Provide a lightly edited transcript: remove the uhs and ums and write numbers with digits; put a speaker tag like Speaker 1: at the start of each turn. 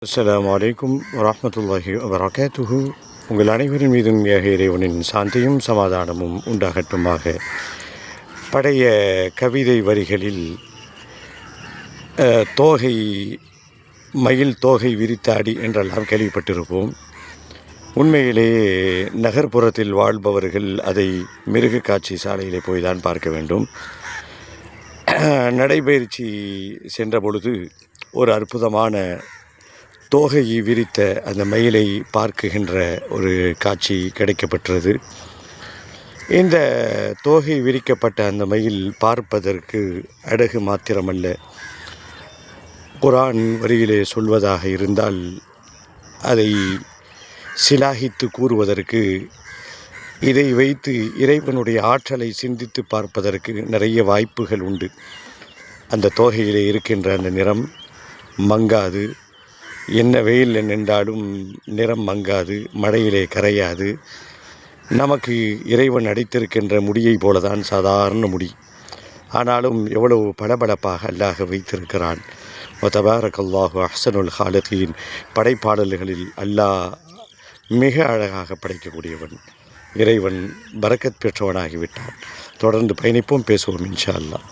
Speaker 1: அஸ்ஸலாமு அலைக்கும் வரஹ்மத்துல்லாஹி வபரகாத்துஹு. உங்கள் அனைவரின் மீதும் ஏக இறைவனின் சாந்தியும் சமாதானமும் உண்டாகட்டுமாக. பழைய கவிதை வரிகளில் தோகை மயில் தோகை விரித்தாடி என்றெல்லாம் கேள்விப்பட்டிருப்போம். உண்மையிலேயே நகர்ப்புறத்தில் வாழ்பவர்கள் அதை மிருக காட்சி சாலையிலே போய் தான் பார்க்க வேண்டும். நடைபயிற்சி சென்ற பொழுது ஒரு அற்புதமான தோகையை விரித்த அந்த மயிலை பார்க்குகின்ற ஒரு காட்சி கிடைக்கப்பெற்றது. இந்த தோகை விரிக்கப்பட்ட அந்த மயில் பார்ப்பதற்கு அழகு மாத்திரமல்ல, குர்ஆன் வரியிலே சொல்வதாக இருந்தால் அதை சிலாகித்து கூறுவதற்கு, இதை வைத்து இறைவனுடைய ஆற்றலை சிந்தித்து பார்ப்பதற்கு நிறைய வாய்ப்புகள் உண்டு. அந்த தோகையிலே இருக்கின்ற அந்த நிறம் மங்காது, என்ன வெயில் நின்றாலும் நிறம் மங்காது, மழையிலே கரையாது. நமக்கு இறைவன் அடித்திருக்கின்ற முடியை போலதான் சாதாரண முடி, ஆனாலும் எவ்வளவு பளபளப்பாக அல்லாஹ் வைத்திருக்கிறான். வதபாரக்கல்லாஹு அஹ்ஸனுல் ஹாலிகீன். படைப்பாடல்களில் அல்லாஹ் மிக அழகாக படைக்கக்கூடியவன். இறைவன் பரக்கத் பெற்றவனாகிவிட்டான். தொடர்ந்து பயணிப்போம், பேசுவோம் இன்ஷா அல்லாஹ்.